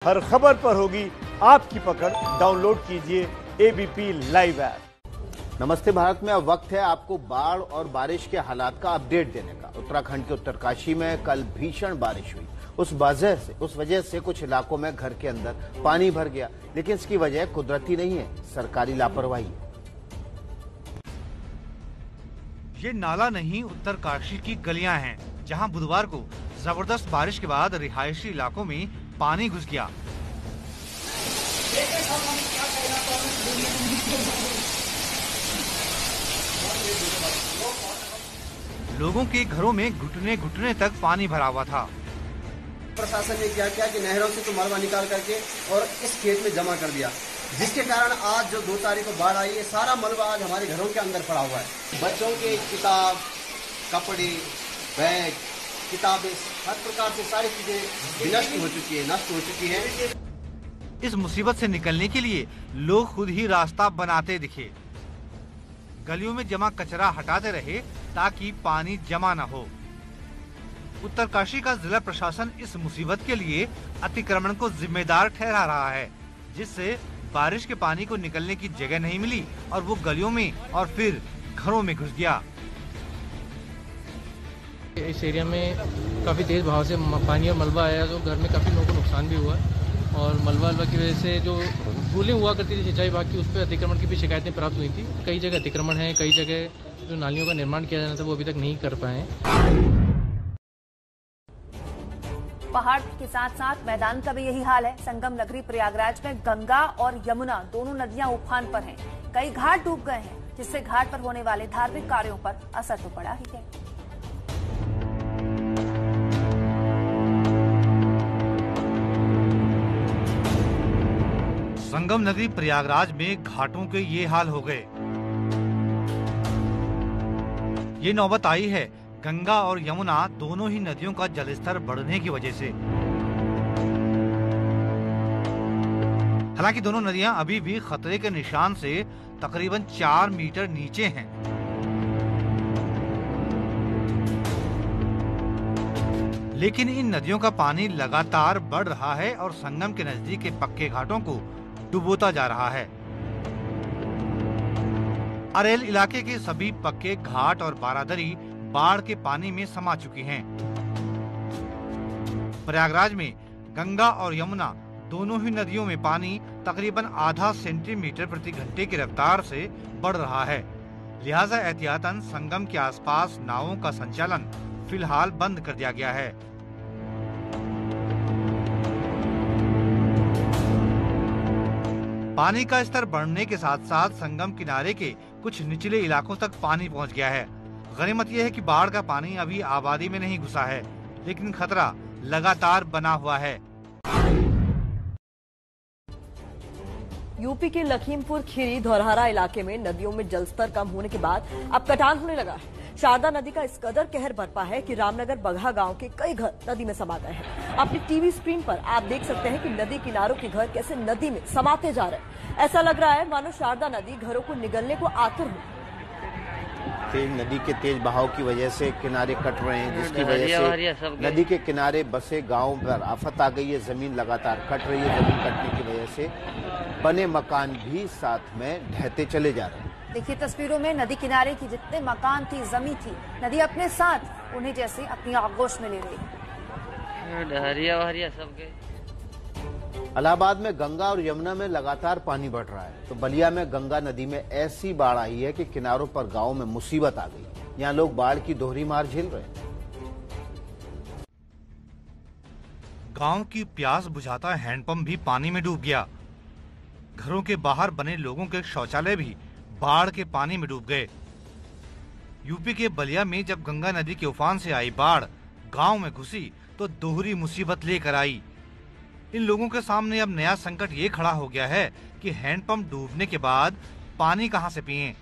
हर खबर पर होगी आपकी पकड़। डाउनलोड कीजिए एबीपी लाइव ऐप। नमस्ते भारत में अब वक्त है आपको बाढ़ और बारिश के हालात का अपडेट देने का। उत्तराखंड के उत्तरकाशी में कल भीषण बारिश हुई। उस वजह से कुछ इलाकों में घर के अंदर पानी भर गया, लेकिन इसकी वजह कुदरती नहीं है, सरकारी लापरवाही है। ये नाला नहीं, उत्तरकाशी की गलियां हैं, जहां बुधवार को जबरदस्त बारिश के बाद रिहायशी इलाकों में पानी घुस गया। लोगों के घरों में घुटने घुटने तक पानी भरा हुआ था। प्रशासन ने क्या किया कि नहरों से तो मलबा निकाल करके और इस खेत में जमा कर दिया, जिसके कारण आज जो 2 तारीख को बाढ़ आई है, सारा मलबा आज हमारे घरों के अंदर पड़ा हुआ है। बच्चों के किताब, कपड़े, बैग, किताबें, हर प्रकार से सारी चीजें नष्ट हो चुकी है। इस मुसीबत से निकलने के लिए लोग खुद ही रास्ता बनाते दिखे। गलियों में जमा कचरा हटाते रहे ताकि पानी जमा न हो। उत्तरकाशी का जिला प्रशासन इस मुसीबत के लिए अतिक्रमण को जिम्मेदार ठहरा रहा है, जिससे बारिश के पानी को निकलने की जगह नहीं मिली और वो गलियों में और फिर घरों में घुस गया। इस एरिया में काफ़ी तेज़ बहाव से पानी और मलबा आया, तो घर में काफ़ी लोगों को नुकसान भी हुआ और मलबा की वजह से जो कूलिंग हुआ करती थी सिंचाई विभाग की, उस पर अतिक्रमण की भी शिकायतें प्राप्त हुई थी। कई जगह अतिक्रमण है, कई जगह जो नालियों का निर्माण किया जाना था वो अभी तक नहीं कर पाए। पहाड़ के साथ साथ मैदान का भी यही हाल है। संगम नगरी प्रयागराज में गंगा और यमुना दोनों नदियां उफान पर हैं। कई घाट डूब गए हैं, जिससे घाट पर होने वाले धार्मिक कार्यों पर असर तो पड़ा ही है। संगम नगरी प्रयागराज में घाटों के ये हाल हो गए। ये नौबत आई है गंगा और यमुना दोनों ही नदियों का जलस्तर बढ़ने की वजह से। हालांकि दोनों नदियां अभी भी खतरे के निशान से तकरीबन 4 मीटर नीचे हैं। लेकिन इन नदियों का पानी लगातार बढ़ रहा है और संगम के नजदीक के पक्के घाटों को डुबोता जा रहा है। अरेल इलाके के सभी पक्के घाट और बारादरी बाढ़ के पानी में समा चुकी हैं। प्रयागराज में गंगा और यमुना दोनों ही नदियों में पानी तकरीबन आधा सेंटीमीटर प्रति घंटे की रफ्तार से बढ़ रहा है। लिहाजा एहतियातन संगम के आसपास नावों का संचालन फिलहाल बंद कर दिया गया है। पानी का स्तर बढ़ने के साथ साथ संगम किनारे के कुछ निचले इलाकों तक पानी पहुंच गया है। गनीमत यह है कि बाढ़ का पानी अभी आबादी में नहीं घुसा है, लेकिन खतरा लगातार बना हुआ है। यूपी के लखीमपुर खीरी धौरहरा इलाके में नदियों में जलस्तर कम होने के बाद अब कटान होने लगा है। शारदा नदी का इस कदर कहर बरपा है कि रामनगर बगहा गांव के कई घर नदी में समा गए हैं। अपनी टीवी स्क्रीन पर आप देख सकते हैं कि नदी किनारों के घर कैसे नदी में समाते जा रहे हैं। ऐसा लग रहा है मानो शारदा नदी घरों को निगलने को आतुर हो। नदी के तेज बहाव की वजह से किनारे कट रहे हैं, जिसकी वजह से नदी के किनारे बसे गांव पर आफत आ गई है। जमीन लगातार कट रही है। जमीन कटने की वजह से बने मकान भी साथ में ढहते चले जा रहे हैं। देखिए तस्वीरों में नदी किनारे की जितने मकान थी, जमीन थी, नदी अपने साथ उन्हें जैसे अपनी आगोश में ले रही है। डहरिया सबके। इलाहाबाद में गंगा और यमुना में लगातार पानी बढ़ रहा है, तो बलिया में गंगा नदी में ऐसी बाढ़ आई है कि किनारों पर गांव में मुसीबत आ गई। यहाँ लोग बाढ़ की दोहरी मार झेल रहे हैं। गांव की प्यास बुझाता हैंडपंप भी पानी में डूब गया। घरों के बाहर बने लोगों के शौचालय भी बाढ़ के पानी में डूब गए। यूपी के बलिया में जब गंगा नदी के उफान से आई बाढ़ गांव में घुसी तो दोहरी मुसीबत लेकर आई। इन लोगों के सामने अब नया संकट ये खड़ा हो गया है कि हैंडपंप डूबने के बाद पानी कहां से पिएं?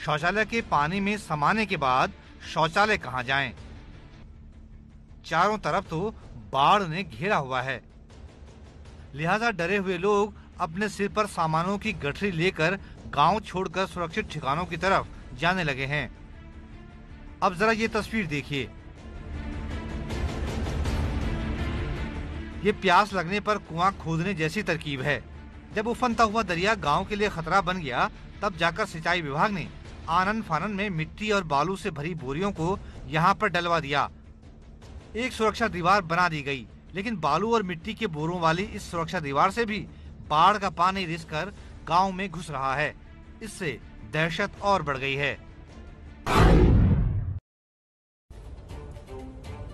शौचालय के पानी में समाने के बाद शौचालय कहां जाएं? चारों तरफ तो बाढ़ ने घेरा हुआ है। लिहाजा डरे हुए लोग अपने सिर पर सामानों की गठरी लेकर गांव छोड़कर सुरक्षित ठिकानों की तरफ जाने लगे हैं। अब जरा ये तस्वीर देखिए। ये प्यास लगने पर कुआं खोदने जैसी तरकीब है। जब उफनता हुआ दरिया गांव के लिए खतरा बन गया, तब जाकर सिंचाई विभाग ने आनन फानन में मिट्टी और बालू से भरी बोरियों को यहाँ पर डलवा दिया। एक सुरक्षा दीवार बना दी गई, लेकिन बालू और मिट्टी के बोरों वाली इस सुरक्षा दीवार से भी बाढ़ का पानी रिस कर गाँव में घुस रहा है। इससे दहशत और बढ़ गई है।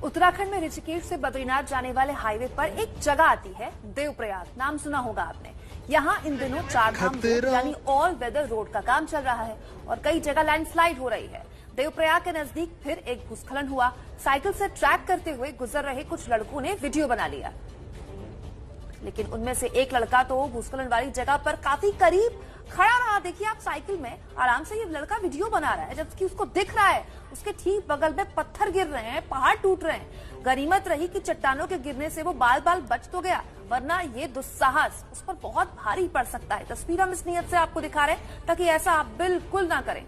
उत्तराखंड में ऋषिकेश से बद्रीनाथ जाने वाले हाईवे पर एक जगह आती है देवप्रयाग, नाम सुना होगा आपने। यहाँ इन दिनों चारधाम रोड यानी ऑल वेदर रोड का काम चल रहा है और कई जगह लैंडस्लाइड हो रही है। देवप्रयाग के नजदीक फिर एक भूस्खलन हुआ। साइकिल से ट्रैक करते हुए गुजर रहे कुछ लड़कों ने वीडियो बना लिया, लेकिन उनमें से एक लड़का तो भूस्खलन वाली जगह पर काफी करीब खड़ा रहा। देखिए आप, साइकिल में आराम से ये लड़का वीडियो बना रहा है, जबकि उसको दिख रहा है उसके ठीक बगल में पत्थर गिर रहे हैं, पहाड़ टूट रहे हैं। गनीमत रही कि चट्टानों के गिरने से वो बाल बाल बच तो गया, वरना ये दुस्साहस उस पर बहुत भारी पड़ सकता है। तस्वीर हम इस नियत से आपको दिखा रहे हैं ताकि ऐसा आप बिल्कुल ना करें।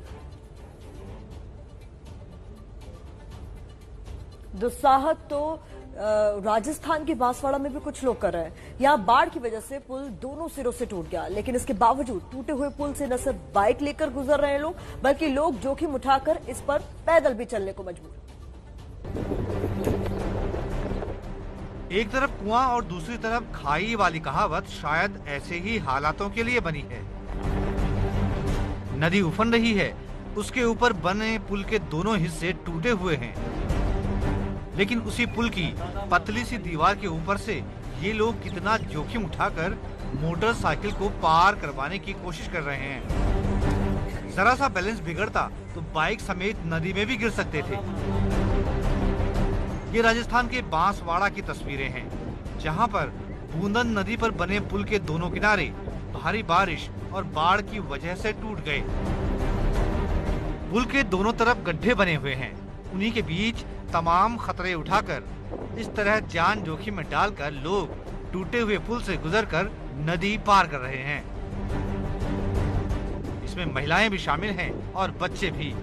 दुस्साहस तो राजस्थान के बांसवाड़ा में भी कुछ लोग कर रहे हैं। यहाँ बाढ़ की वजह से पुल दोनों सिरों से टूट गया, लेकिन इसके बावजूद टूटे हुए पुल से न सिर्फ बाइक लेकर गुजर रहे हैं लोग, बल्कि लोग जोखिम उठाकर इस पर पैदल भी चलने को मजबूर। एक तरफ कुआं और दूसरी तरफ खाई वाली कहावत शायद ऐसे ही हालातों के लिए बनी है। नदी उफन रही है, उसके ऊपर बने पुल के दोनों हिस्से टूटे हुए हैं, लेकिन उसी पुल की पतली सी दीवार के ऊपर से ये लोग कितना जोखिम उठाकर मोटरसाइकिल को पार करवाने की कोशिश कर रहे हैं। जरा सा बैलेंस बिगड़ता तो बाइक समेत नदी में भी गिर सकते थे। ये राजस्थान के बांसवाड़ा की तस्वीरें हैं, जहां पर बूंदन नदी पर बने पुल के दोनों किनारे भारी बारिश और बाढ़ की वजह से टूट गए। पुल के दोनों तरफ गड्ढे बने हुए हैं, उन्हीं के बीच तमाम खतरे उठाकर इस तरह जान जोखिम में डालकर लोग टूटे हुए पुल से गुजरकर नदी पार कर रहे हैं। इसमें महिलाएं भी शामिल हैं और बच्चे भी।